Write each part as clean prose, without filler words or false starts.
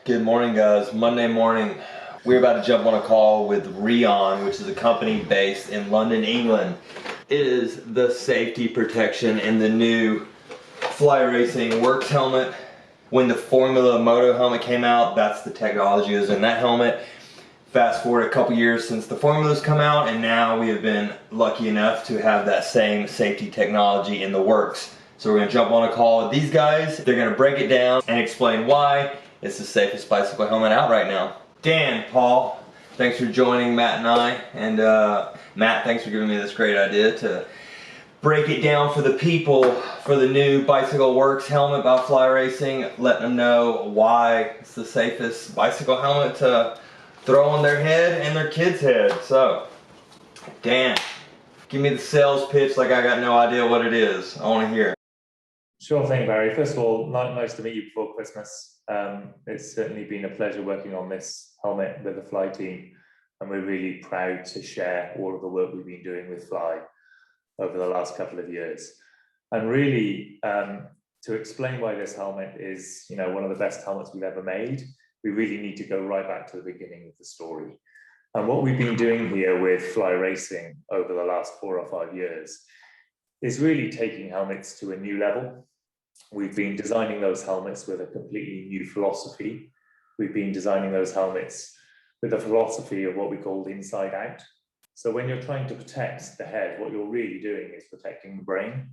Good morning, guys. Monday morning. We're about to jump on a call with Rheon, which is a company based in London, England. It is the safety protection in the new Fly Racing Works helmet. When the Formula Moto helmet came out, that's the technology that was in that helmet. Fast forward a couple years since the Formula's come out, and now we have been lucky enough to have that same safety technology in the works. So we're going to jump on a call with these guys. They're going to break it down and explain why it's the safest bicycle helmet out right now. Dan, Paul, thanks for joining Matt and I. And Matt, thanks for giving me this great idea to break it down for the people for the new Bicycle Works helmet by Fly Racing, letting them know why it's the safest bicycle helmet to throw on their head and their kid's head. So, Dan, give me the sales pitch like I got no idea what it is. I want to hear it. Sure thing, Barry. First of all, nice to meet you before Christmas. It's certainly been a pleasure working on this helmet with the Fly team, and we're really proud to share all of the work we've been doing with Fly over the last couple of years. And really, to explain why this helmet is, one of the best helmets we've ever made, we really need to go right back to the beginning of the story. And what we've been doing here with Fly Racing over the last 4 or 5 years is really taking helmets to a new level. We've been designing those helmets with a completely new philosophy. We've been designing those helmets with a philosophy of what we call inside out. So when you're trying to protect the head, what you're really doing is protecting the brain,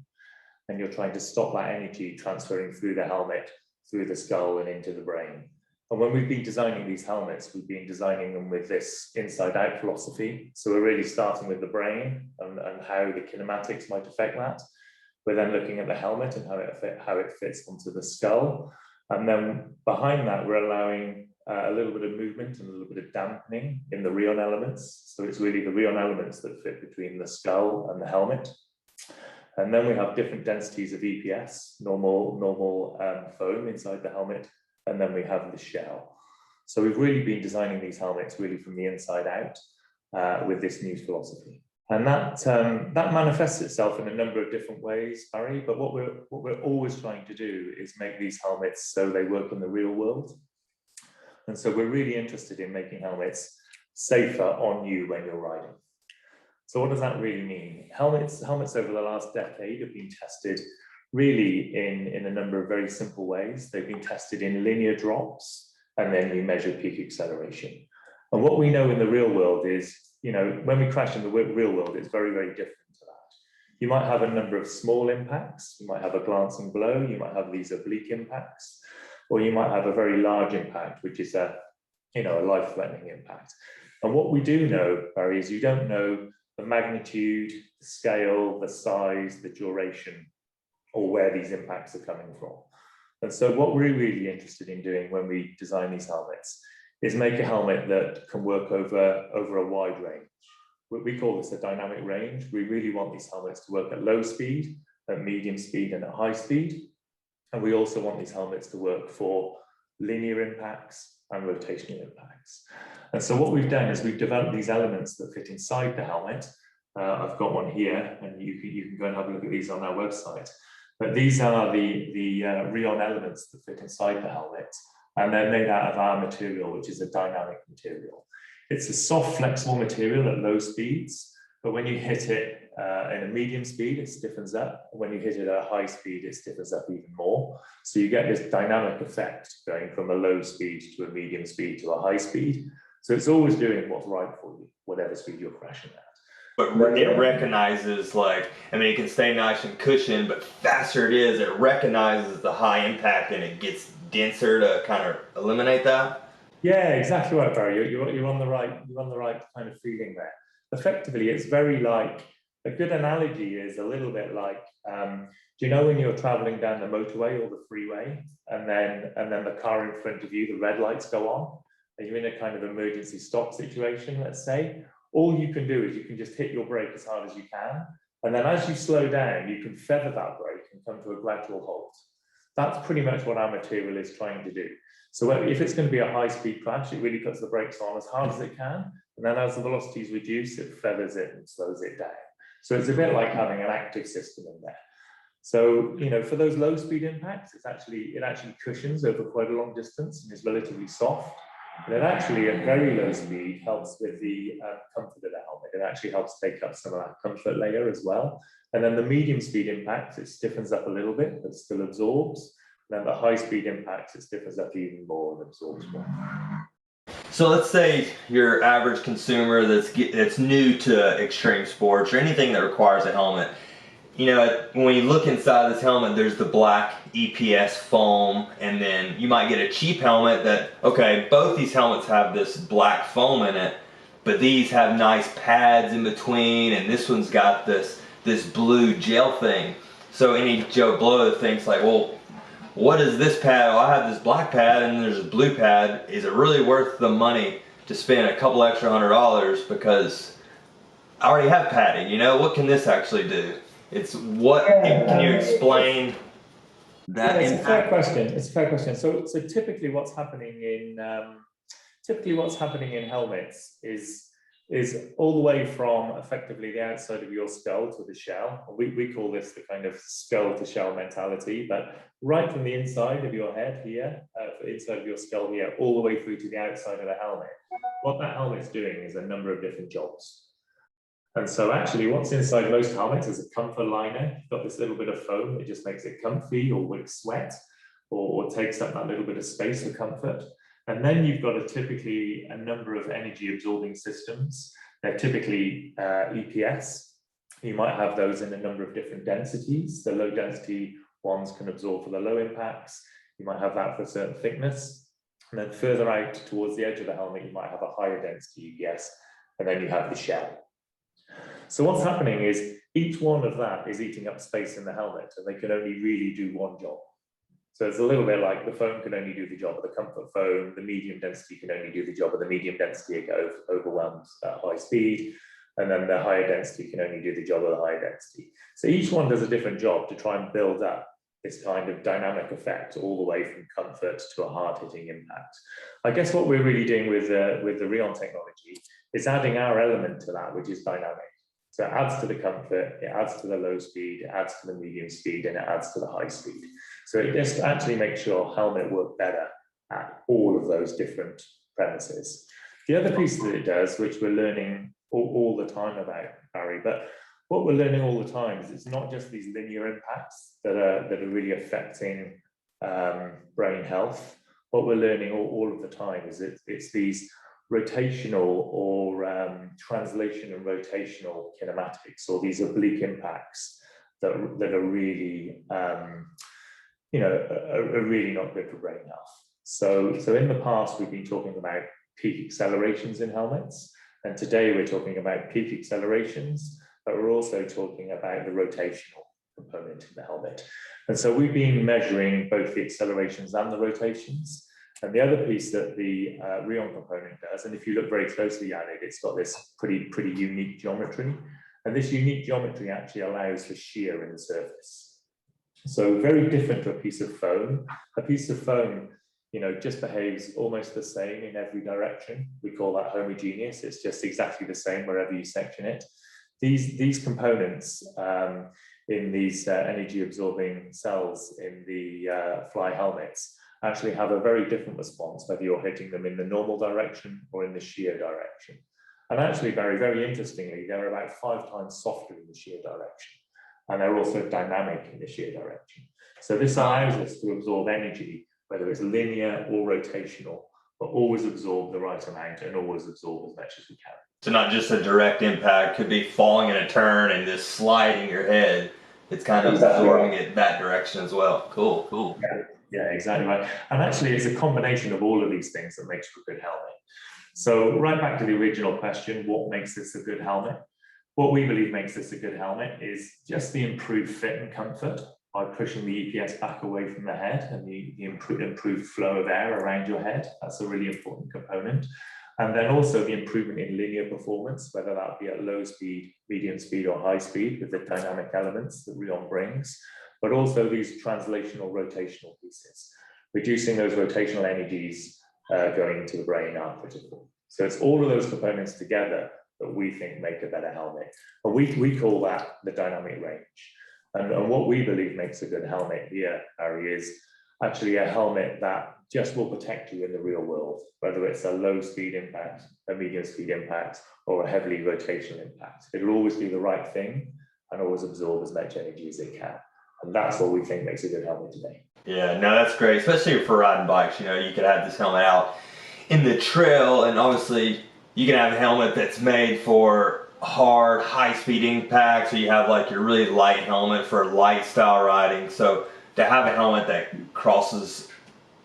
and you're trying to stop that energy transferring through the helmet, through the skull and into the brain. And when we've been designing these helmets, we've been designing them with this inside out philosophy. So we're really starting with the brain and how the kinematics might affect that. We're then looking at the helmet and how it fits onto the skull. And then behind that, we're allowing a little bit of movement and a little bit of dampening in the Rheon elements. So it's really the Rheon elements that fit between the skull and the helmet. And then we have different densities of EPS, normal foam inside the helmet. And then we have the shell. So we've really been designing these helmets really from the inside out with this new philosophy. And that manifests itself in a number of different ways, Barry. But what we're always trying to do is make these helmets so they work in the real world. And so we're really interested in making helmets safer on you when you're riding. So what does that really mean? Helmets over the last decade have been tested really in a number of very simple ways. They've been tested in linear drops, and then we measure peak acceleration. And what we know in the real world is, when we crash in the real world, it's very, very different to that. You might have a number of small impacts. You might have a glancing blow. You might have these oblique impacts, or you might have a very large impact, which is a life-threatening impact. And what we do know, Barry, is you don't know the magnitude, the scale, the size, the duration, or where these impacts are coming from. And so what we're really interested in doing when we design these helmets is make a helmet that can work over a wide range. We call this a dynamic range. We really want these helmets to work at low speed, at medium speed, and at high speed. And we also want these helmets to work for linear impacts and rotational impacts. And so what we've done is we've developed these elements that fit inside the helmet. I've got one here, and you can go and have a look at these on our website. But these are the Rheon elements that fit inside the helmet, and they're made out of our material, which is a dynamic material. It's a soft, flexible material at low speeds, but when you hit it in a medium speed, it stiffens up. When you hit it at a high speed, it stiffens up even more. So you get this dynamic effect going from a low speed to a medium speed to a high speed. So it's always doing what's right for you, whatever speed you're crashing at. But it recognizes, it can stay nice and cushioned, but faster it is, it recognizes the high impact and it gets denser to kind of eliminate that. Yeah, exactly right, Barry. You're on the right kind of feeling there. Effectively, it's very like, a good analogy is a little bit like, do you know when you're traveling down the motorway or the freeway, and then the car in front of you, the red lights go on, and you're in a kind of emergency stop situation, let's say. All you can do is you can just hit your brake as hard as you can. And then as you slow down, you can feather that brake and come to a gradual halt. That's pretty much what our material is trying to do. So if it's going to be a high-speed crash, it really puts the brakes on as hard as it can. And then as the velocities reduce, it feathers it and slows it down. So it's a bit like having an active system in there. So, for those low speed impacts, it actually cushions over quite a long distance and is relatively soft. And it actually, at very low speed, helps with the comfort of the helmet. It actually helps take up some of that comfort layer as well. And then the medium speed impacts, it stiffens up a little bit, but still absorbs. And then the high speed impacts, it stiffens up even more and absorbs more. So let's say your average consumer that's new to extreme sports or anything that requires a helmet. When you look inside this helmet, there's the black EPS foam, and then you might get a cheap helmet that, okay, both these helmets have this black foam in it, but these have nice pads in between, and this one's got this blue gel thing. So any Joe Blow thinks like, well, what is this pad? Oh, I have this black pad and there's a blue pad. Is it really worth the money to spend a couple extra $100 because I already have padding? What can this actually do? Can you explain that? Yeah, it's a fair question. It's a fair question. So typically what's happening in helmets is all the way from effectively the outside of your skull to the shell. We call this the kind of skull to shell mentality, but right from the inside of your head here, inside of your skull here, all the way through to the outside of the helmet. What that helmet's doing is a number of different jobs. And so actually what's inside most helmets is a comfort liner. You've got this little bit of foam that just makes it comfy or wicks sweat or takes up that little bit of space for comfort. And then you've got typically a number of energy absorbing systems. They're typically EPS. You might have those in a number of different densities. The low density ones can absorb for the low impacts. You might have that for a certain thickness. And then further out towards the edge of the helmet, you might have a higher density EPS. And then you have the shell. So what's happening is each one of that is eating up space in the helmet, and they can only really do one job. So it's a little bit like the foam can only do the job of the comfort foam, the medium density can only do the job of the medium density, it gets overwhelmed at high speed, and then the higher density can only do the job of the higher density. So each one does a different job to try and build up this kind of dynamic effect all the way from comfort to a hard-hitting impact. I guess what we're really doing with the Rheon technology is adding our element to that, which is dynamic. So it adds to the comfort, it adds to the low speed, it adds to the medium speed, and it adds to the high speed. So it just actually makes your helmet work better at all of those different premises. The other piece that it does, which we're learning all the time about, Barry, but what we're learning all the time is it's not just these linear impacts that are really affecting brain health. What we're learning all of the time is it's these rotational or translation and rotational kinematics, or these oblique impacts that are really, are really not good for brain health. So in the past, we've been talking about peak accelerations in helmets, and today we're talking about peak accelerations, but we're also talking about the rotational component in the helmet. And so we've been measuring both the accelerations and the rotations. And the other piece that the Rheon component does, and if you look very closely at it, it's got this pretty unique geometry. And this unique geometry actually allows for shear in the surface. So very different to a piece of foam. A piece of foam, just behaves almost the same in every direction. We call that homogeneous. It's just exactly the same wherever you section it. These components in these energy absorbing cells in the fly helmets actually have a very different response, whether you're hitting them in the normal direction or in the shear direction. And actually, very, very interestingly, they're about 5 times softer in the shear direction. And they're also dynamic in the shear direction. So this allows us to absorb energy, whether it's linear or rotational, but always absorb the right amount and always absorb as much as we can. So not just a direct impact, could be falling in a turn and just sliding your head. It's kind of absorbing it that direction as well. Cool. Yeah, exactly right. And actually, it's a combination of all of these things that makes for a good helmet. So right back to the original question, what makes this a good helmet? What we believe makes this a good helmet is just the improved fit and comfort by pushing the EPS back away from the head and the improved flow of air around your head. That's a really important component. And then also the improvement in linear performance, whether that be at low speed, medium speed, or high speed with the dynamic elements that Rheon brings, but also these translational rotational pieces. Reducing those rotational energies going into the brain are critical. So it's all of those components together that we think make a better helmet. But we call that the dynamic range. And what we believe makes a good helmet here, Harry, is actually a helmet that just will protect you in the real world, whether it's a low speed impact, a medium speed impact, or a heavily rotational impact. It'll always do the right thing and always absorb as much energy as it can. And that's what we think makes a good helmet today. Yeah, no, that's great, especially for riding bikes. You know, you could have this helmet out in the trail, and obviously you can have a helmet that's made for hard, high-speed impacts, or you have like your really light helmet for light style riding. So to have a helmet that crosses,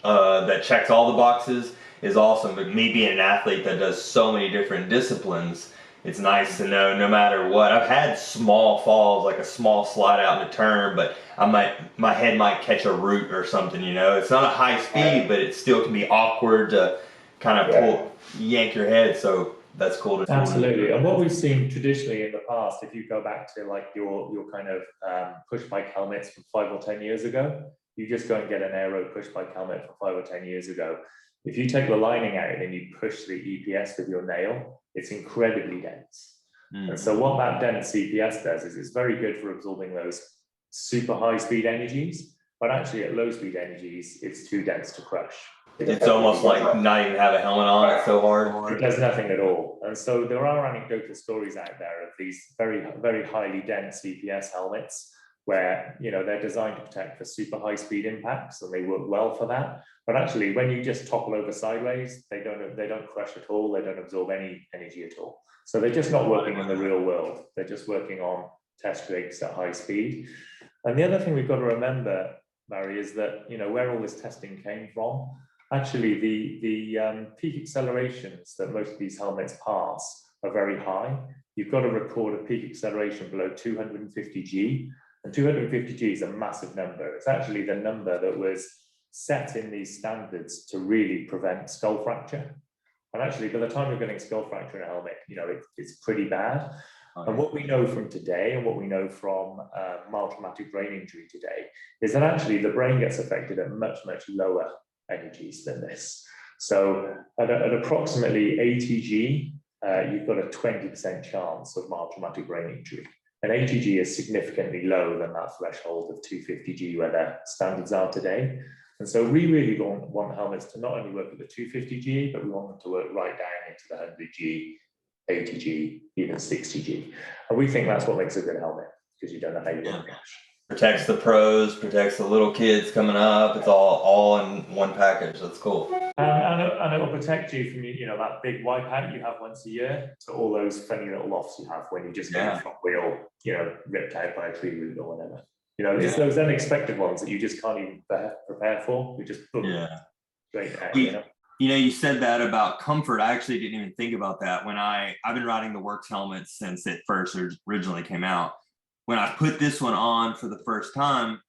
that checks all the boxes is awesome. But me being an athlete that does so many different disciplines, it's nice to know no matter what. I've had small falls, like a small slide out in a turn, but my head might catch a root or something, you know. It's not a high speed, but it still can be awkward to kind of yank your head. So that's cool to see. Absolutely. And what we've seen traditionally in the past, if you go back to like your kind of push bike helmets from 5 or 10 years ago, you just go and get an aero push bike helmet from 5 or 10 years ago. If you take the lining out and you push the EPS with your nail, it's incredibly dense. And so what that dense EPS does is it's very good for absorbing those super high speed energies, but actually at low speed energies, it's too dense to crush. It's almost like not even have a helmet on, it's so hard. It does nothing at all. And so there are anecdotal stories out there of these very, very highly dense EPS helmets where, you know, they're designed to protect for super high speed impacts and they work well for that. But actually, when you just topple over sideways, they don't crush at all. They don't absorb any energy at all. So they're just not working in the real world. They're just working on test rigs at high speed. And the other thing we've got to remember, Barry, is that, you know, where all this testing came from, actually the peak accelerations that most of these helmets pass are very high. You've got to record a peak acceleration below 250 G, and 250 G is a massive number. It's actually the number that was set in these standards to really prevent skull fracture. And actually, by the time you're getting skull fracture in a helmet, you know, it's pretty bad. And what we know from today and what we know from mild traumatic brain injury today is that actually the brain gets affected at much, much lower energies than this. So at approximately 80 G, you've got a 20% chance of mild traumatic brain injury. And 80 G is significantly lower than that threshold of 250 G where their standards are today. And so we really want helmets to not only work at the 250 G, but we want them to work right down into the 100 G, 80 G, even 60 G. And we think that's what makes a good helmet, because you don't know how you're going to crash. Protects the pros, protects the little kids coming up. It's all in one package. That's cool. And it will protect you from, you know, that big wipe out you have once a year to all those funny little offs you have when you just get your front wheel, you know, ripped out by a tree root or whatever. You know, it's those unexpected ones that you just can't even prepare for. We just straight out, you know. You know, you said that about comfort. I actually didn't even think about that when I've been riding the Works helmet since it first originally came out. When I put this one on for the first time,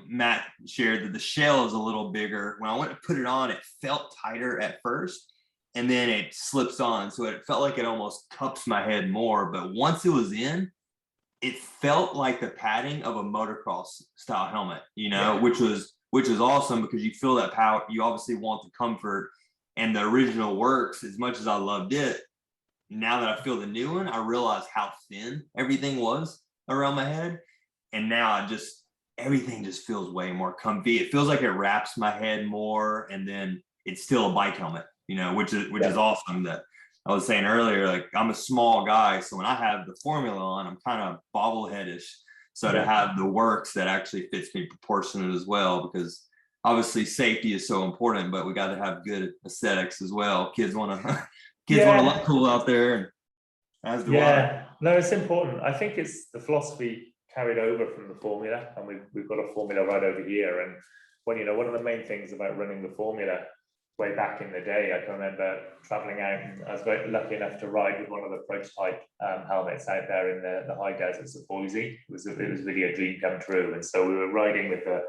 Matt shared that the shell is a little bigger. When I went to put it on, it felt tighter at first, and then it slips on. So it felt like it almost cups my head more. But once it was in, it felt like the padding of a motocross style helmet, you know, which was awesome because you feel that power. You obviously want the comfort, and the original Works, as much as I loved it, now that I feel the new one, I realize how thin everything was around my head. And now everything just feels way more comfy. It feels like it wraps my head more, and then it's still a bike helmet, you know, which is awesome. That I was saying earlier, like I'm a small guy, so when I have the Formula on, I'm kind of bobbleheadish. So to have the Works that actually fits me proportionate as well, because obviously safety is so important, but we got to have good aesthetics as well. Kids want to look cool out there, and as do I. No, it's important. I think it's the philosophy carried over from the Formula, and we've got a Formula right over here. And one of the main things about running the Formula way back in the day, I can remember traveling out, and I was very lucky enough to ride with one of the prototype helmets out there in the high deserts of Boise. It was really a dream come true. And so we were riding with the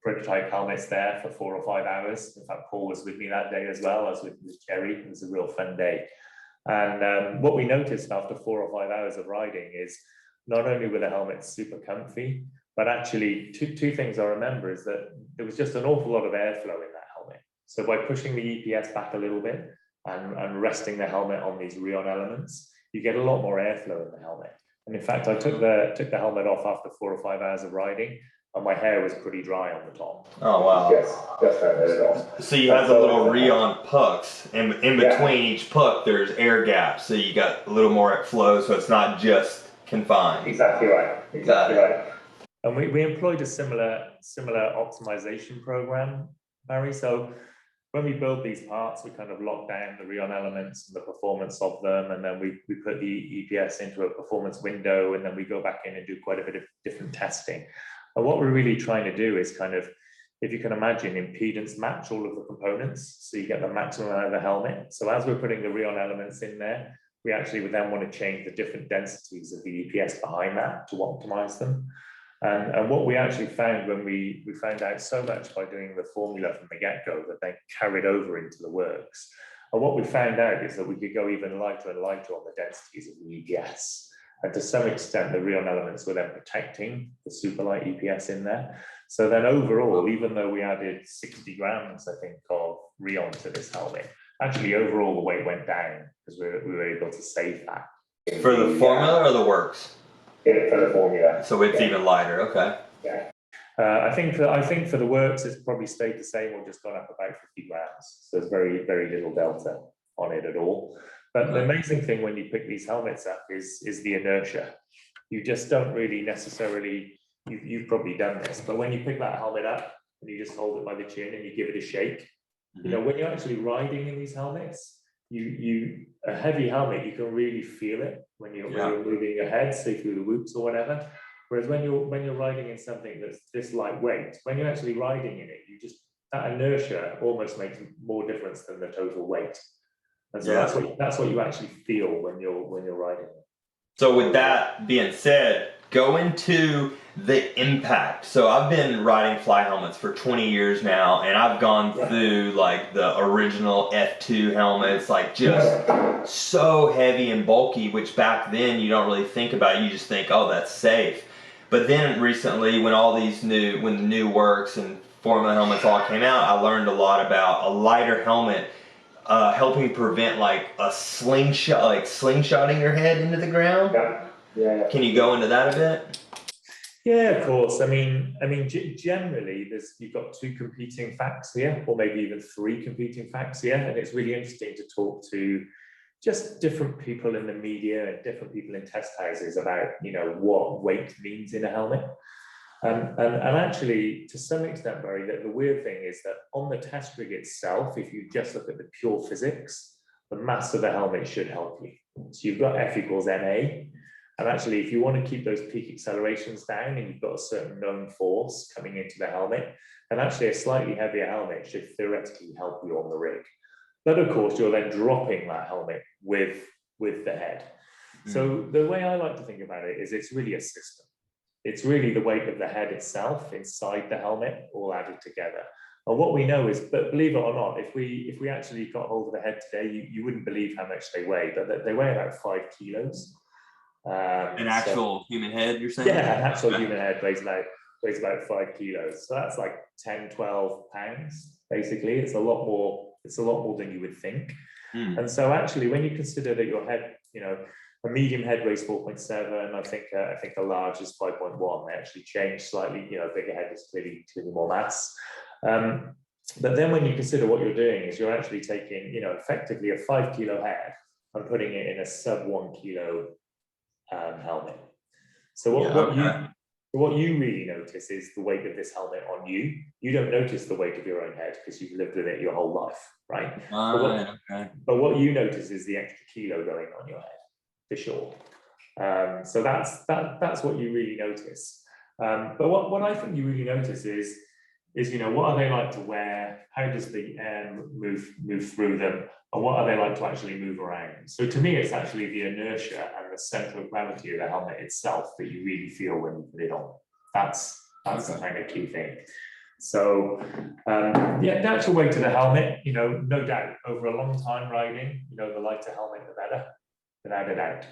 prototype helmets there for 4 or 5 hours. In fact, Paul was with me that day as well. I was with Jerry. It was a real fun day. And what we noticed after 4 or 5 hours of riding is not only were the helmets super comfy, but actually two things I remember is that there was just an awful lot of airflow in that helmet. So by pushing the EPS back a little bit and resting the helmet on these Rheon elements, you get a lot more airflow in the helmet. And in fact, I took the helmet off after 4 or 5 hours of riding, and my hair was pretty dry on the top. Oh wow. Yes, just had it off. So you have the little Rheon pucks, and in between each puck there's air gaps, so you got a little more flow, so it's not just confined. Exactly right. Exactly right. And we employed a similar optimization program, Barry. So when we build these parts, we kind of lock down the Rheon elements and the performance of them, and then we put the EPS into a performance window, and then we go back in and do quite a bit of different testing. And what we're really trying to do is kind of, if you can imagine, impedance match all of the components, so you get the maximum out of the helmet. So as we're putting the Rheon elements in there, we actually would then want to change the different densities of the EPS behind that to optimize them. And what we actually found when we found out so much by doing the formula from the get-go that then carried over into the works. And what we found out is that we could go even lighter and lighter on the densities of the EPS. And to some extent, the Rheon elements were then protecting the super light EPS in there. So then overall, even though we added 60 grams, I think, of Rheon to this helmet, actually overall the weight went down because we were able to save that. For the formula or the works? Yeah, for the formula. So it's even lighter, okay. Yeah. I think for the works, it's probably stayed the same or just gone up about 50 grams. So there's very, very little delta on it at all. But the amazing thing when you pick these helmets up is the inertia. You just don't really necessarily, you've probably done this, but when you pick that helmet up and you just hold it by the chin and you give it a shake, you know, when you're actually riding in these helmets, a heavy helmet, you can really feel it when you're moving your head, say through the whoops or whatever. Whereas when you're riding in something that's this lightweight, when you're actually riding in it, that inertia almost makes more difference than the total weight. And so that's what you actually feel when you're riding it. So with that being said, go into the impact. So I've been riding fly helmets for 20 years now, and I've gone through like the original F2 helmets, like just so heavy and bulky, which back then you don't really think about. You just think, oh, that's safe. But then recently, when the new works and formula helmets all came out, I learned a lot about a lighter helmet helping prevent like a slingshot, like slingshotting your head into the ground. Yeah. Can you go into that a bit? Yeah, of course. I mean, generally, you've got 2 competing facts here, or maybe even 3 competing facts here, and it's really interesting to talk to just different people in the media and different people in test houses about, you know, what weight means in a helmet. And actually, to some extent, Barry, that the weird thing is that on the test rig itself, if you just look at the pure physics, the mass of the helmet should help you. So you've got F equals NA. And actually, if you want to keep those peak accelerations down and you've got a certain known force coming into the helmet, then actually a slightly heavier helmet should theoretically help you on the rig. But of course, you're then dropping that helmet with the head. So the way I like to think about it is it's really a system. It's really the weight of the head itself inside the helmet all added together. And what we know is, but believe it or not, if we actually got hold of the head today, you wouldn't believe how much they weigh, but they weigh about 5 kilos. An actual human head, you're saying? Yeah, an actual human head weighs about 5 kilos. So that's like 10, 12 pounds, basically. It's a lot more than you would think. And so actually, when you consider that your head, you know, a medium head weighs 4.7. I think a large is 5.1. They actually change slightly. You know, bigger head is clearly more mass. But then when you consider what you're doing is you're actually taking, you know, effectively a 5 kilo head and putting it in a sub 1 kilo helmet. So what you really notice is the weight of this helmet on you. You don't notice the weight of your own head because you've lived with it your whole life, right? But what you notice is the extra kilo going on your head, for sure. So that's what you really notice. But what I think you really notice is you know, what are they like to wear? How does the air move through them? And what are they like to actually move around? So to me, it's actually the inertia and the center of gravity of the helmet itself that you really feel when you put it on. That's the kind of key thing. So the actual weight of the helmet, you know, no doubt, over a long time riding, you know, the lighter helmet, the better, without a doubt.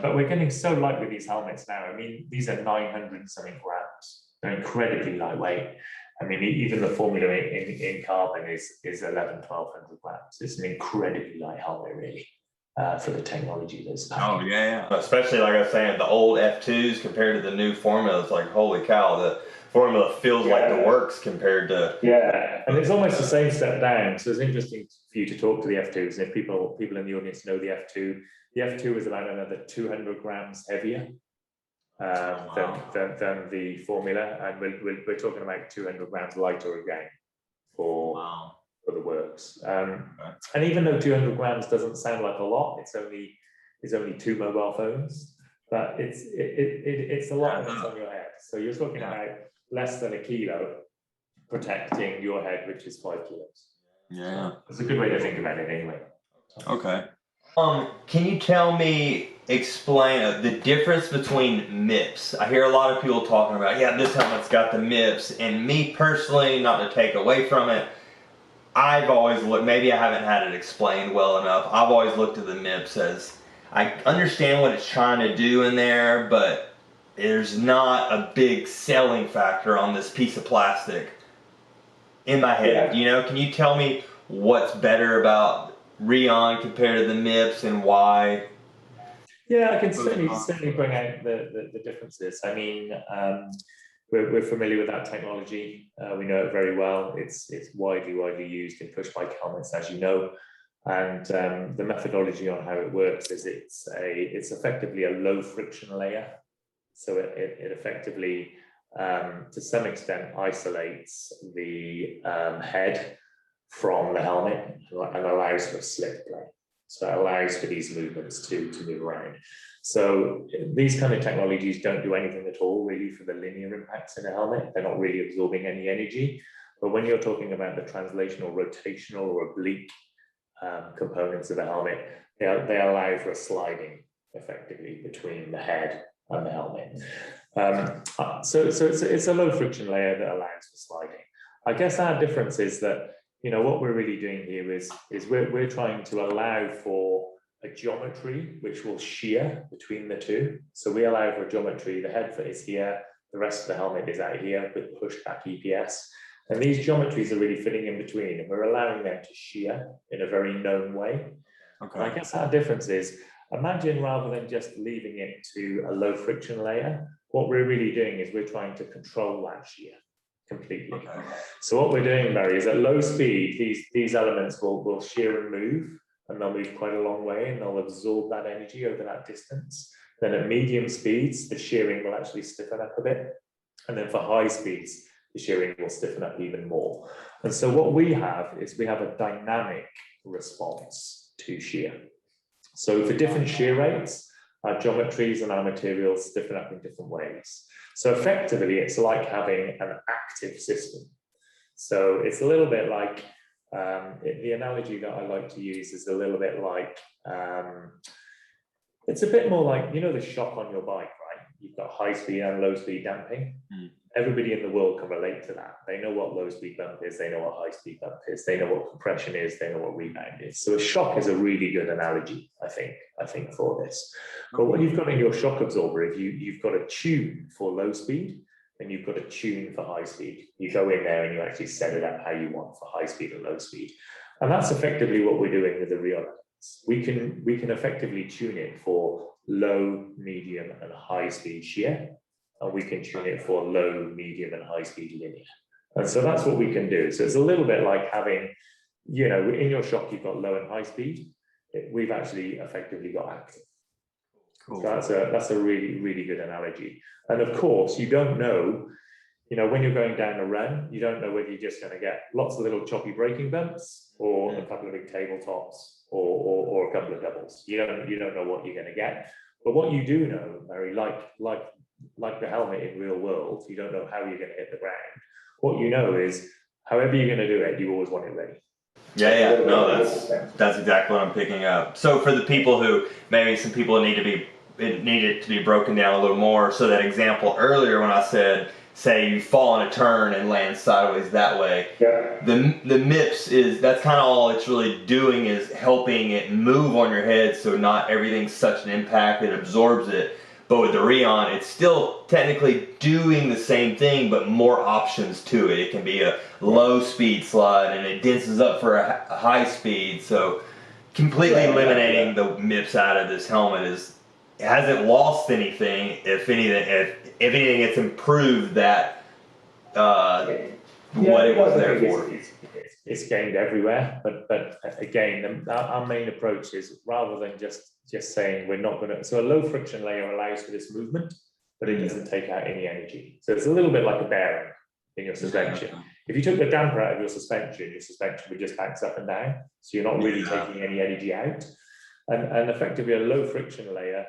But we're getting so light with these helmets now. I mean, these are 900 something grams. They're incredibly lightweight. I mean, even the formula in carbon is 1100, 1200 grams. It's an incredibly light helmet, really. for the technology that's Oh yeah. Especially like I was saying, the old F2s compared to the new formula, it's like holy cow, the formula feels like the works compared to. Yeah, and it's almost the same step down. So it's interesting for you to talk to the F2s. And if people in the audience know the F2 is about another 200 grams heavier than the formula, and we're talking about 200 grams lighter again for the works. And even though 200 grams doesn't sound like a lot, it's only 2 mobile phones, but it's a lot when it's on your head. So you're talking about less than a kilo protecting your head, which is 5 kilos. Yeah, it's a good way to think about it anyway. Okay. Can you explain the difference between Mips? I hear a lot of people talking about, this helmet's got the Mips, and me personally, not to take away from it, I've always looked, maybe I haven't had it explained well enough, I've always looked at the Mips as, I understand what it's trying to do in there, but there's not a big selling factor on this piece of plastic in my head. Can you tell me what's better about Rheon compared to the Mips and why? Yeah, I can certainly bring out the differences. I mean, we're familiar with that technology. We know it very well. It's widely used in push bike helmets, as you know. And the methodology on how it works is it's effectively a low friction layer. So it effectively, to some extent, isolates the head from the helmet and allows for slip play. So it allows for these movements to move around. So these kind of technologies don't do anything at all really for the linear impacts in the helmet. They're not really absorbing any energy. But when you're talking about the translational, rotational, or oblique components of the helmet, they allow for a sliding effectively between the head and the helmet. So it's a low friction layer that allows for sliding. I guess our difference is that what we're really doing here is we're trying to allow for a geometry which will shear between the two. So we allow for a geometry, the head is here, the rest of the helmet is out here with pushback EPS. And these geometries are really fitting in between, and we're allowing them to shear in a very known way. Okay. And I guess our difference is, imagine rather than just leaving it to a low friction layer, what we're really doing is we're trying to control that shear completely. Okay. So what we're doing, Barry, is at low speed, these elements will shear and move, and they'll move quite a long way, and they'll absorb that energy over that distance. Then at medium speeds, the shearing will actually stiffen up a bit. And then for high speeds, the shearing will stiffen up even more. And so what we have is we have a dynamic response to shear. So for different shear rates, our geometries and our materials stiffen up in different ways. So effectively, it's like having an active system. So it's a little bit like, the analogy that I like to use is a little bit like, it's a bit more like, the shock on your bike, right? You've got high speed and low speed damping. Everybody in the world can relate to that. They know what low speed bump is, they know what high speed bump is, they know what compression is, they know what rebound is. So a shock is a really good analogy, I think for this. But what you've got in your shock absorber, if you've got a tune for low speed, and you've got a tune for high speed. You go in there and you actually set it up how you want for high speed and low speed. And that's effectively what we're doing with the Rheon. We can effectively tune it for low, medium, and high speed shear. And we can tune it for low, medium, and high speed linear. And so that's what we can do. So it's a little bit like having, in your shock, you've got low and high speed. We've actually effectively got active. Cool. So that's a really, really good analogy. And of course, you don't know, when you're going down a run, you don't know whether you're just going to get lots of little choppy braking bumps or a couple of big tabletops or a couple of doubles. You don't know what you're going to get. But what you do know, Mary, like the helmet in real world, you don't know how you're going to hit the ground. What you know is, however you're going to do it, you always want it ready. Yeah, no, that's exactly what I'm picking up. So for the people who, maybe some people need it to be broken down a little more. So that example earlier when I said, say you fall in a turn and land sideways that way, the Mips that's kind of all it's really doing is helping it move on your head so not everything's such an impact, it absorbs it. But with the Rheon, it's still technically doing the same thing, but more options to it. It can be a low speed slide and it denses up for a high speed. So completely Yeah, eliminating exactly. the Mips out of this helmet it hasn't lost anything. If anything, it's improved that what it was there for. It's gained everywhere, but again, our main approach is rather than just saying we're not going to. So a low friction layer allows for this movement, but it doesn't take out any energy. So it's a little bit like a bearing in your suspension. If you took the damper out of your suspension would just bounce up and down. So you're not really taking any energy out. And effectively a low friction layer,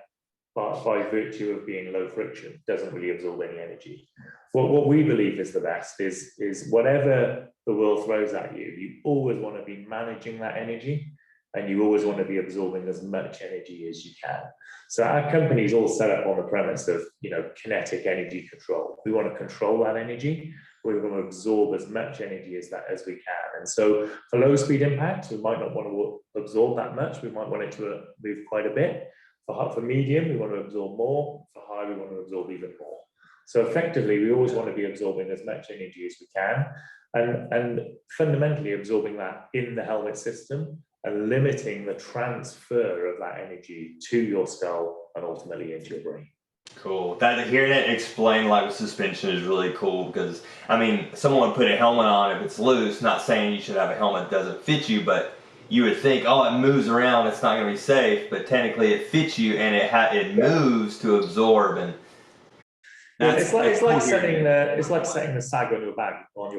by virtue of being low friction, doesn't really absorb any energy. What we believe is the best is whatever the world throws at you, you always want to be managing that energy, and you always want to be absorbing as much energy as you can. So our company is all set up on the premise of, you know, kinetic energy control. We want to control that energy. We're going to absorb as much energy as we can. And so for low speed impact, we might not want to absorb that much. We might want it to move quite a bit. For medium, we want to absorb more. For high, we want to absorb even more. So effectively, we always want to be absorbing as much energy as we can, and fundamentally absorbing that in the helmet system and limiting the transfer of that energy to your skull and ultimately into your brain. Cool. That hearing it explained like suspension is really cool, because I mean, someone put a helmet on if it's loose. Not saying you should have a helmet that doesn't fit you, but you would think, oh, it moves around, it's not going to be safe. But technically, it fits you and it moves to absorb. And it's like setting the sag on your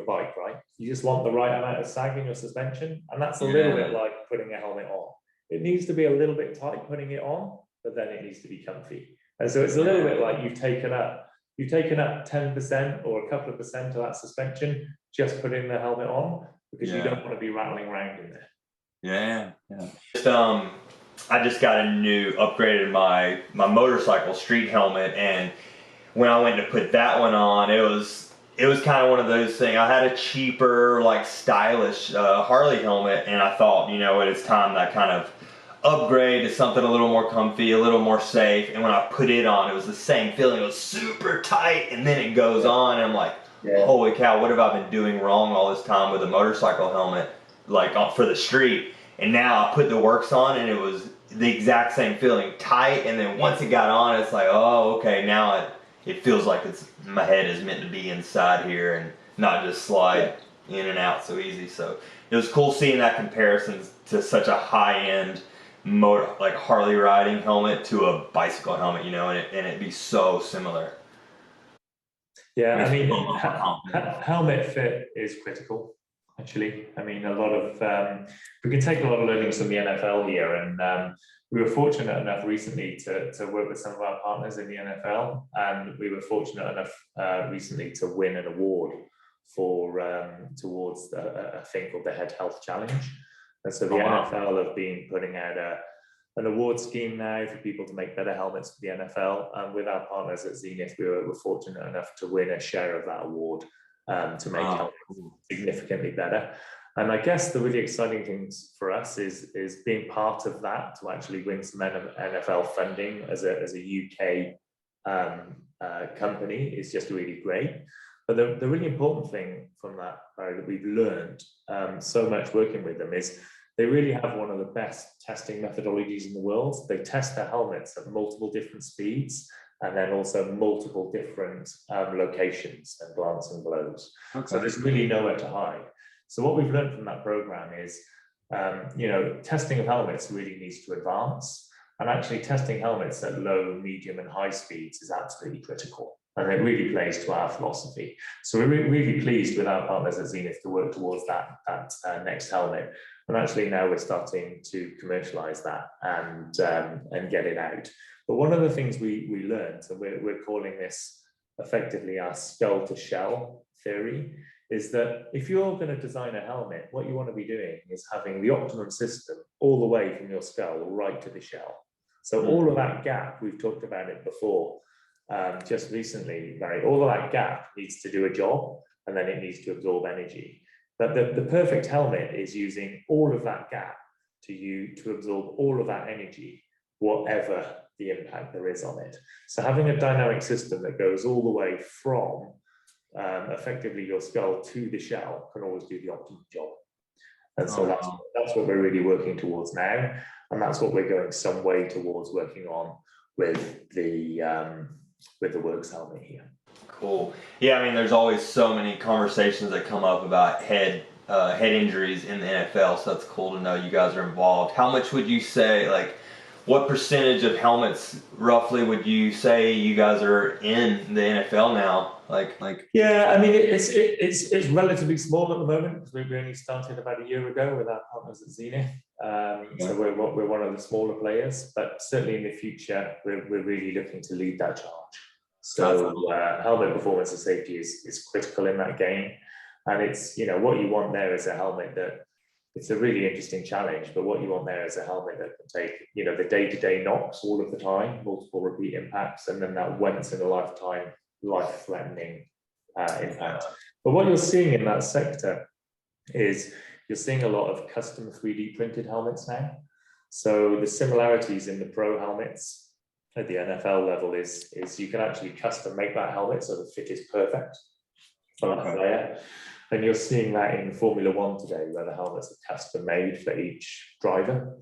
bike, right? You just want the right amount of sag in your suspension, and that's a little bit like putting a helmet on. It needs to be a little bit tight putting it on, but then it needs to be comfy. And so it's a little bit like you've taken up 10% or a couple of percent of that suspension just putting the helmet on, because you don't want to be rattling around in there. I just got upgraded my motorcycle street helmet, and when I went to put that one on, it was kind of one of those things. I had a cheaper, like stylish Harley helmet, and I thought, you know, it's time that I kind of upgrade to something a little more comfy, a little more safe. And when I put it on, it was the same feeling. It was super tight, and then it goes on, and I'm like, holy cow, what have I been doing wrong all this time with a motorcycle helmet, like for the street? And now I put the works on, and it was the exact same feeling, tight. And then once it got on, it's like, oh, okay, now it feels like my head is meant to be inside here and not just slide in and out so easy. So it was cool seeing that comparison to such a high-end motor, like Harley riding helmet, to a bicycle helmet, you know, and it'd be so similar. Yeah, I mean, helmet fit is critical, actually. I mean, a lot of we can take a lot of learnings from the NFL here, and we were fortunate enough recently to work with some of our partners in the NFL, and we were fortunate enough recently to win an award for towards a thing called the Head Health Challenge. And so the NFL have been putting out an award scheme now for people to make better helmets for the NFL. And with our partners at Zenith, we were fortunate enough to win a share of that award to make helmets significantly better. And I guess the really exciting things for us is being part of that, to actually win some NFL funding as a UK company is just really great. But the really important thing from that, Barry, that we've learned so much working with them is they really have one of the best testing methodologies in the world. They test their helmets at multiple different speeds, and then also multiple different locations and glance and blows. Okay. So there's really nowhere to hide. So what we've learned from that program is, testing of helmets really needs to advance, and actually testing helmets at low, medium, and high speeds is absolutely critical. And it really plays to our philosophy. So we're really pleased with our partners at Zenith to work towards that next helmet. And actually now we're starting to commercialize that and get it out. But one of the things we learned, and we're calling this effectively our skull to shell theory, is that if you're going to design a helmet, what you want to be doing is having the optimum system all the way from your skull right to the shell. So all of that gap, we've talked about it before, just recently, Barry, all of that gap needs to do a job, and then it needs to absorb energy. But the perfect helmet is using all of that gap to absorb all of that energy, whatever the impact there is on it. So having a dynamic system that goes all the way from effectively your skull to the shell can always do the optimum job. And so that's what we're really working towards now, and that's what we're going some way towards working on with the Works helmet here. Cool. Yeah, I mean, there's always so many conversations that come up about head injuries in the NFL, so that's cool to know you guys are involved. How much would you say, like, what percentage of helmets roughly would you say you guys are in the NFL now? Yeah, I mean, it's relatively small at the moment because we only started about a year ago with our partners at Zenith. So we're one of the smaller players, but certainly in the future we're really looking to lead that charge. So helmet performance and safety is critical in that game, and it's, you know, what you want there is a helmet that, it's a really interesting challenge, but what you want there is a helmet that can take, you know, the day-to-day knocks all of the time, multiple repeat impacts, and then that once in a lifetime, life-threatening impact. But what you're seeing in that sector is you're seeing a lot of custom 3D printed helmets now. So the similarities in the pro helmets at the NFL level is you can actually custom make that helmet so the fit is perfect for that player. And you're seeing that in Formula One today, where the helmets are custom made for each driver.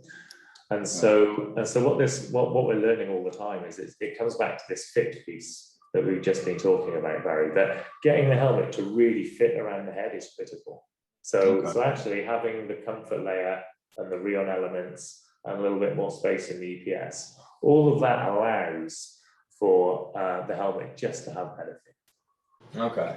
And so what we're learning all the time is it comes back to this fit piece that we've just been talking about, Barry, that getting the helmet to really fit around the head is critical. So actually having the comfort layer and the Rheon elements and a little bit more space in the EPS, all of that allows for the helmet just to have better fit. Okay.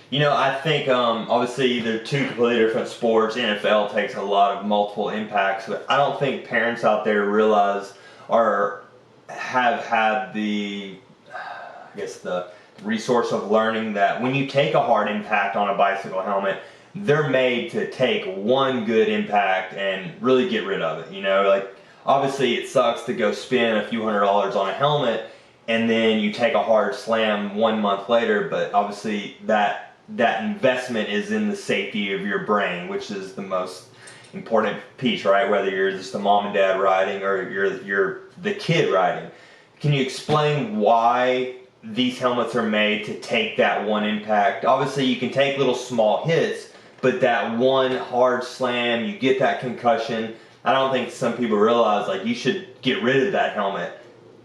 You know, I think obviously they're two completely different sports. NFL takes a lot of multiple impacts, but I don't think parents out there realize or have had the, I guess, the resource of learning that when you take a hard impact on a bicycle helmet, they're made to take one good impact and really get rid of it. You know, like, obviously it sucks to go spend a few $100s on a helmet and then you take a hard slam 1 month later, but obviously that investment is in the safety of your brain, which is the most important piece, right? Whether you're just the mom and dad riding or you're the kid riding. Can you explain why these helmets are made to take that one impact? Obviously you can take little small hits, but that one hard slam, you get that concussion. I don't think some people realize, like, you should get rid of that helmet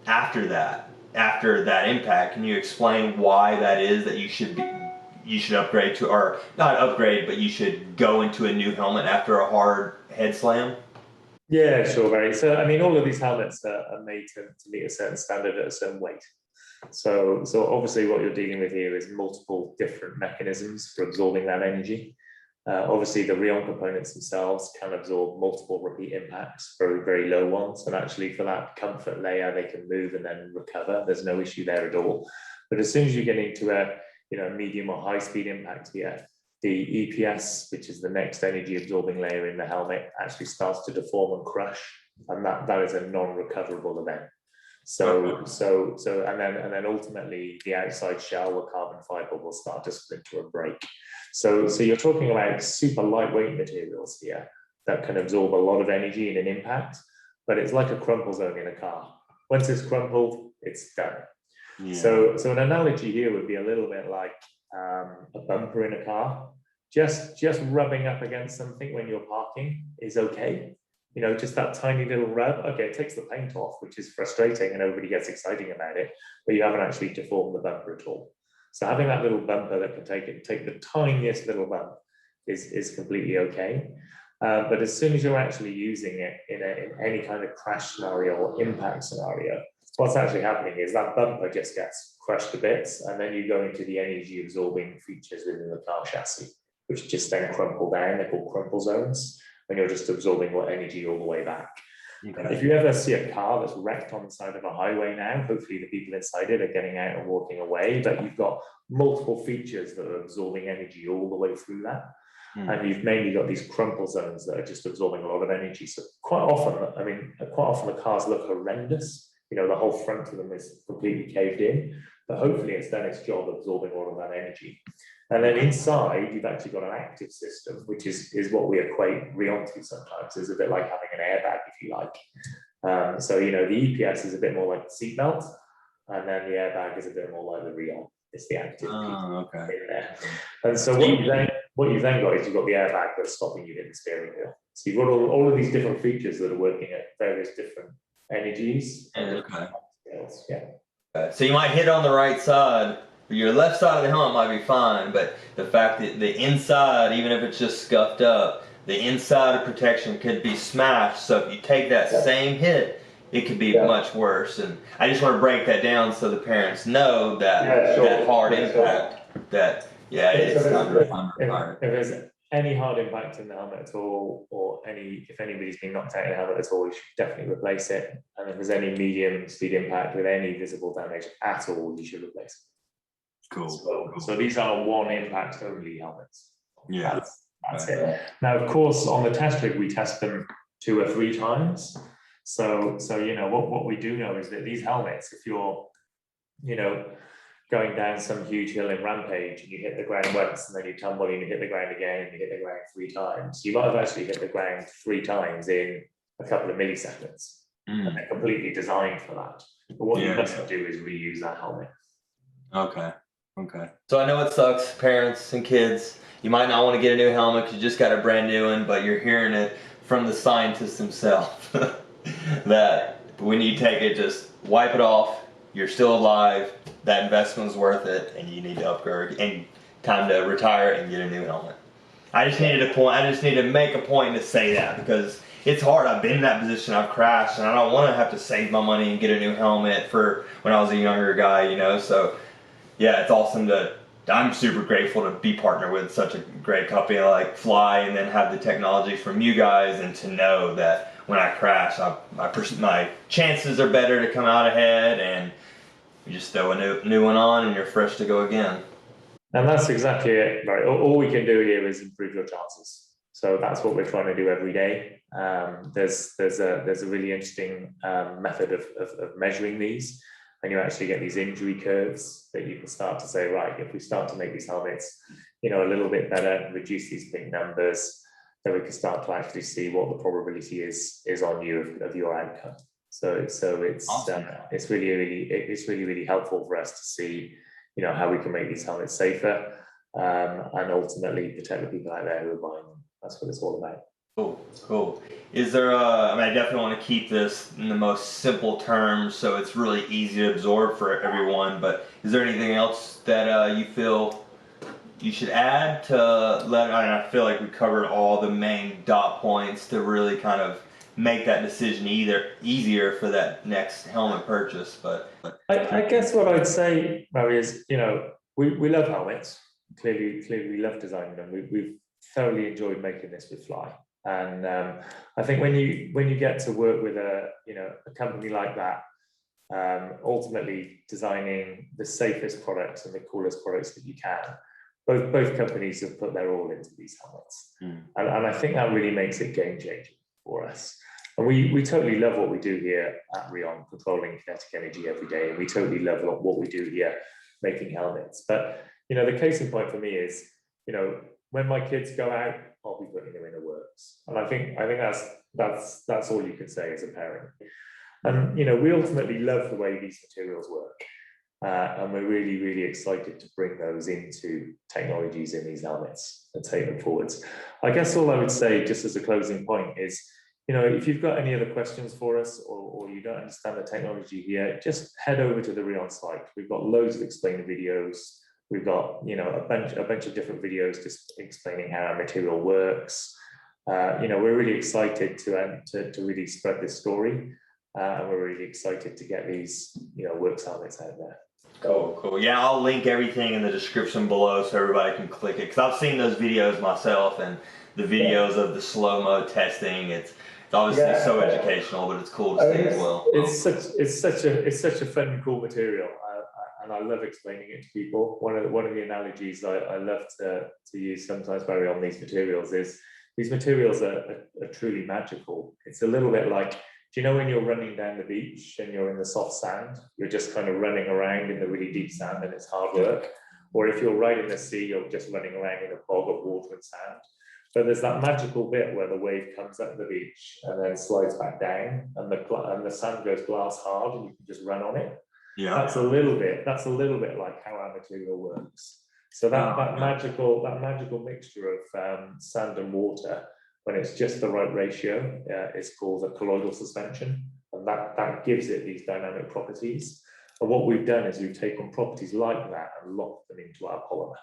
after that impact. Can you explain why that is, that you should upgrade to, or not upgrade, but you should go into a new helmet after a hard head slam? Yeah, sure, Barry. So, I mean, all of these helmets are made to meet a certain standard at a certain weight. So obviously what you're dealing with here is multiple different mechanisms for absorbing that energy. Obviously the Rheon components themselves can absorb multiple repeat impacts, very, very low ones. And actually for that comfort layer, they can move and then recover. There's no issue there at all. But as soon as you get into a, you know, medium or high speed impact here, the EPS, which is the next energy absorbing layer in the helmet, actually starts to deform and crush. And that is a non-recoverable event. And then ultimately the outside shell, the carbon fiber, will start to splinter and break. So you're talking about super lightweight materials here that can absorb a lot of energy in an impact, but it's like a crumple zone in a car. Once it's crumpled, it's done. Yeah. So an analogy here would be a little bit like a bumper in a car. Just rubbing up against something when you're parking is okay. You know, just that tiny little rub. Okay, it takes the paint off, which is frustrating and everybody gets exciting about it, but you haven't actually deformed the bumper at all. So having that little bumper that can take the tiniest little bump is completely okay. But as soon as you're actually using it in any kind of crash scenario or impact scenario, what's actually happening is that bumper just gets crushed to bits, and then you go into the energy absorbing features within the car chassis, which just then crumple down. They're called crumple zones, and you're just absorbing what energy all the way back. Okay. If you ever see a car that's wrecked on the side of a highway now, hopefully the people inside it are getting out and walking away, but you've got multiple features that are absorbing energy all the way through that. And you've mainly got these crumple zones that are just absorbing a lot of energy. So quite often the cars look horrendous. You know, the whole front of them is completely caved in, but hopefully it's done its job absorbing all of that energy. And then inside, you've actually got an active system, which is what we equate Rheon to sometimes. It's a bit like having an airbag, if you like. So, you know, the EPS is a bit more like the seatbelt, and then the airbag is a bit more like the Rheon. It's the active piece in there. And so what you then what you've then got is you've got the airbag that's stopping you hitting the steering wheel. So you've got all of these different features that are working at various different energies. Okay. Yeah. So you might hit on the right side, but your left side of the helmet might be fine, but the fact that the inside, even if it's just scuffed up, the inside of protection could be smashed. So if you take that same hit, it could be much worse. And I just want to break that down so the parents know that that hard impact, that it's time to retire. If there's any hard impact in the helmet at all, or if anybody's been knocked out in the helmet at all, you should definitely replace it. And if there's any medium speed impact with any visible damage at all, you should replace it. Cool. So these are one impact only helmets. Yeah. That's it. Now, of course, on the test rig, we test them 2 or 3 times. So you know, what we do know is that these helmets, if you're, you know, going down some huge hill in Rampage and you hit the ground once and then you tumble and you hit the ground again and you hit the ground 3 times, you might have actually hit the ground 3 times in a couple of milliseconds. And they're completely designed for that. But what you mustn't do is reuse that helmet. Okay. So I know it sucks, parents and kids. You might not want to get a new helmet because you just got a brand new one, but you're hearing it from the scientist himself that when you take it, just wipe it off. You're still alive. That investment is worth it, and you need to upgrade and time to retire and get a new helmet. I just need to make a point to say that because it's hard. I've been in that position. I've crashed, and I don't want to have to save my money and get a new helmet for when I was a younger guy, you know. So yeah, it's awesome I'm super grateful to be partnered with such a great company like Fly, and then have the technology from you guys, and to know that when I crash, my chances are better to come out ahead, and you just throw a new one on and you're fresh to go again. And that's exactly it, right? All we can do here is improve your chances. So that's what we're trying to do every day. There's a really interesting method of measuring these, and you actually get these injury curves that you can start to say, right, if we start to make these helmets, you know, a little bit better, reduce these big numbers, then we can start to actually see what the probability is on you of your outcome. So it's awesome. It's really helpful for us to see, you know, how we can make these helmets safer, and ultimately protect the people out there who are buying them. That's what it's all about. Cool. Is there I definitely want to keep this in the most simple terms so it's really easy to absorb for everyone, but is there anything else that you feel you should add to I feel like we covered all the main dot points to really kind of make that decision easier for that next helmet purchase, but I guess what I'd say, Murray, is, you know, we love helmets. Clearly we love designing them. We've thoroughly enjoyed making this with Fly. And I think when you get to work with a company like that, ultimately designing the safest products and the coolest products that you can, both companies have put their all into these helmets. And I think that really makes it game changing for us. And we totally love what we do here at Rheon, controlling kinetic energy every day, and we totally love what we do here, making helmets. But you know, the case in point for me is, you know, when my kids go out, I'll be putting them in the works. And I think that's all you can say as a parent. And you know, we ultimately love the way these materials work. And we're really, really excited to bring those into technologies in these helmets and take them forwards. I guess all I would say, just as a closing point, is, you know, if you've got any other questions for us, or you don't understand the technology here, just head over to the Rheon site. We've got loads of explainer videos. We've got, you know, a bunch of different videos just explaining how our material works. You know, we're really excited to really spread this story, and we're really excited to get these, you know, works helmets out there. Cool. Yeah, I'll link everything in the description below so everybody can click it, because I've seen those videos myself, and the videos of the slow-mo testing. It's obviously so educational, but it's cool to see as well. It's such a fun and cool material, and I love explaining it to people. One of the analogies I love to use sometimes, Barry, on these materials is these materials are truly magical. It's a little bit like, do you know when you're running down the beach and you're in the soft sand, you're just kind of running around in the really deep sand and it's hard work? Or if you're right in the sea, you're just running around in a bog of water and sand. But there's that magical bit where the wave comes up the beach and then slides back down, and the sand goes glass hard, and you can just run on it. Yeah, that's a little bit like how our material works. So that magical mixture of sand and water, when it's just the right ratio, is called a colloidal suspension, and that gives it these dynamic properties. And what we've done is we've taken properties like that and locked them into our polymer.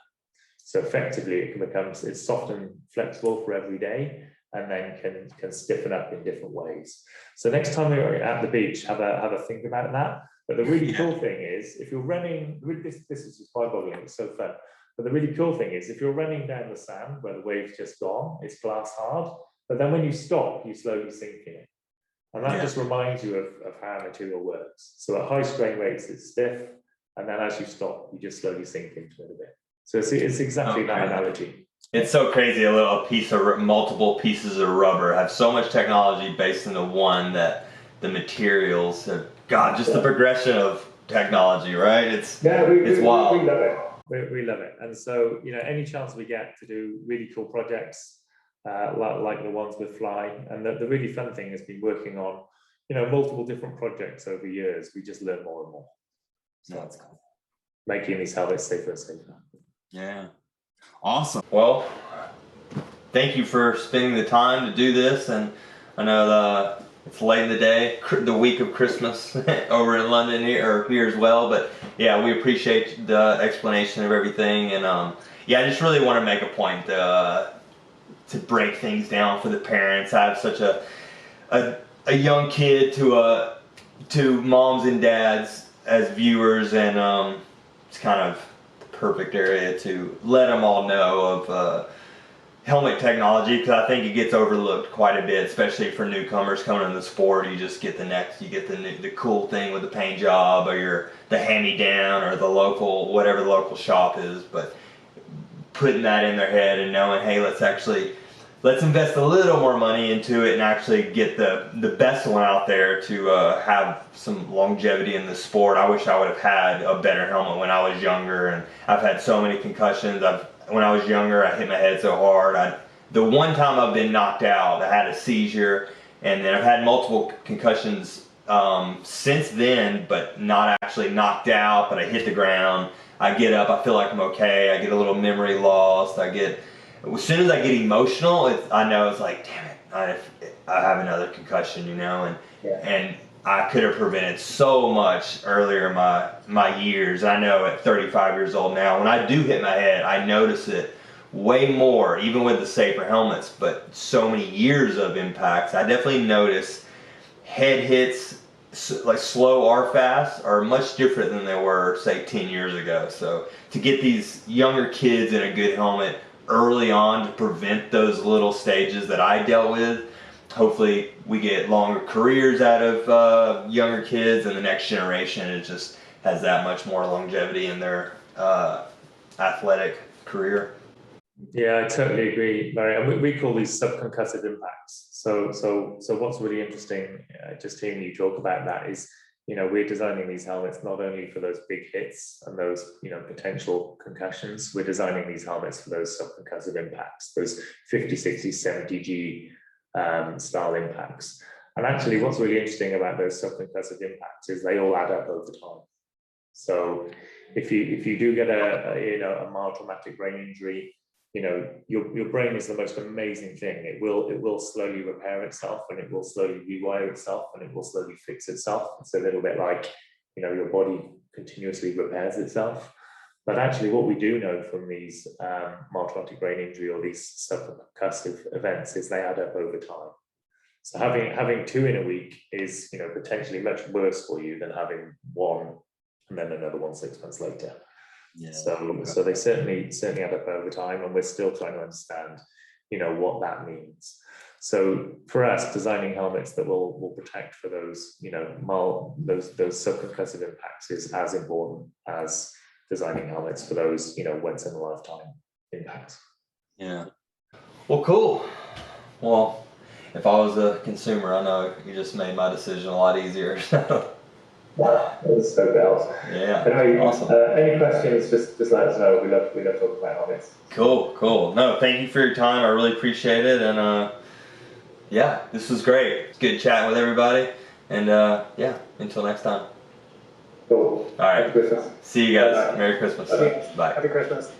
So effectively, it's soft and flexible for every day, and then can stiffen up in different ways. So next time you're at the beach, have a think about that. But the really cool thing is, if you're running, this is just mind-boggling, it's so fun. But the really cool thing is, if you're running down the sand where the wave's just gone, it's glass hard. But then when you stop, you slowly sink in it. And that just reminds you of how material works. So at high strain rates, it's stiff. And then as you stop, you just slowly sink into it a bit. So it's exactly that analogy. It's so crazy. Multiple pieces of rubber have so much technology based into one that the materials have, God, just the progression of technology, right? It's wild. We love it. We love it. And so, any chance we get to do really cool projects like the ones with Fly, and the really fun thing has been working on, multiple different projects over years. We just learn more and more. So that's cool. Making these helmets safer and safer. Yeah. Awesome. Well, thank you for spending the time to do this. And I know it's late in the day, the week of Christmas over in London here as well. But yeah, we appreciate the explanation of everything. And I just really want to make a point to break things down for the parents. I have such a young kid to moms and dads as viewers, and it's kind of perfect area to let them all know of helmet technology, because I think it gets overlooked quite a bit, especially for newcomers coming in the sport. You just get the cool thing with the paint job, or the hand-me-down, or whatever the local shop is. But putting that in their head and knowing, hey, let's invest a little more money into it and actually get the best one out there to have some longevity in the sport. I wish I would have had a better helmet when I was younger, and I've had so many concussions. When I was younger, I hit my head so hard. The one time I've been knocked out, I had a seizure, and then I've had multiple concussions since then, but not actually knocked out, but I hit the ground. I get up, I feel like I'm okay. I get a little memory lost. As soon as I get emotional, I know it's like, damn it, I have another concussion, and I could have prevented so much earlier in my years. I know at 35 years old now, when I do hit my head, I notice it way more, even with the safer helmets. But so many years of impacts, I definitely notice head hits, like slow or fast, are much different than they were, say, 10 years ago. So to get these younger kids in a good helmet early on to prevent those little stages that I dealt with, hopefully we get longer careers out of younger kids, and the next generation, it just has that much more longevity in their athletic career. Yeah, I totally agree, Barry. And we call these subconcussive impacts. So what's really interesting, just hearing you talk about that, is we're designing these helmets not only for those big hits and those potential concussions. We're designing these helmets for those subconcussive impacts, those 50, 60, 70G style impacts. And actually, what's really interesting about those subconcussive impacts is they all add up over time. So if you do get a mild traumatic brain injury, your brain is the most amazing thing. It will slowly repair itself, and it will slowly rewire itself, and it will slowly fix itself. It's a little bit like your body continuously repairs itself. But actually, what we do know from these mild traumatic brain injury or these subconcussive events is they add up over time. So having 2 in a week is potentially much worse for you than having 1 and then another 1 6 months later. Yeah. So they certainly add up over time, and we're still trying to understand, what that means. So for us, designing helmets that will protect for those, those subconcussive impacts is as important as designing helmets for those, once in a lifetime impacts. Yeah. Well, cool. Well, if I was a consumer, I know you just made my decision a lot easier. It was so good. Yeah. Anyway, awesome. Any questions, just let us know. We love talking about helmets. Cool. No, thank you for your time. I really appreciate it. And yeah, this was great. It's good chatting with everybody. And yeah, until next time. Cool. All right. Happy Christmas. See you guys. Bye. Merry Christmas. Okay. Bye. Happy Christmas.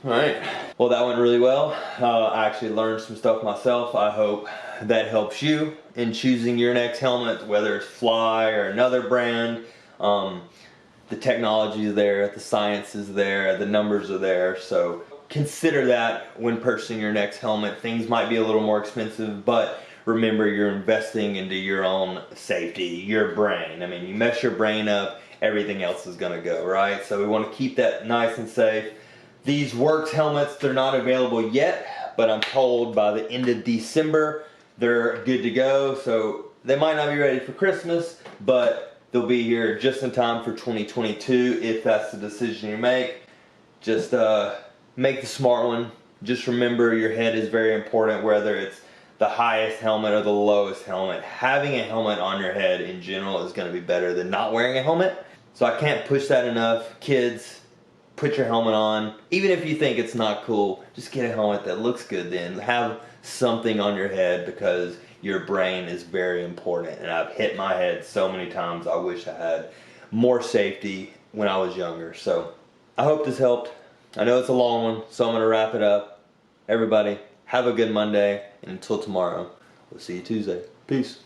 Alright, well that went really well. I actually learned some stuff myself. I hope that helps you in choosing your next helmet, whether it's Fly or another brand. The technology is there, the science is there, the numbers are there, so consider that when purchasing your next helmet. Things might be a little more expensive, but remember you're investing into your own safety, your brain. I mean, you mess your brain up, everything else is gonna go, right? So we wanna keep that nice and safe. These Works helmets, they're not available yet, but I'm told by the end of December, they're good to go. So they might not be ready for Christmas, but they'll be here just in time for 2022 if that's the decision you make. Just make the smart one. Just remember your head is very important, whether it's the highest helmet or the lowest helmet. Having a helmet on your head in general is going to be better than not wearing a helmet. So I can't push that enough. Kids, put your helmet on. Even if you think it's not cool, just get a helmet that looks good then. Have something on your head because your brain is very important. And I've hit my head so many times. I wish I had more safety when I was younger. So I hope this helped. I know it's a long one, so I'm going to wrap it up. Everybody, have a good Monday. And until tomorrow, we'll see you Tuesday. Peace.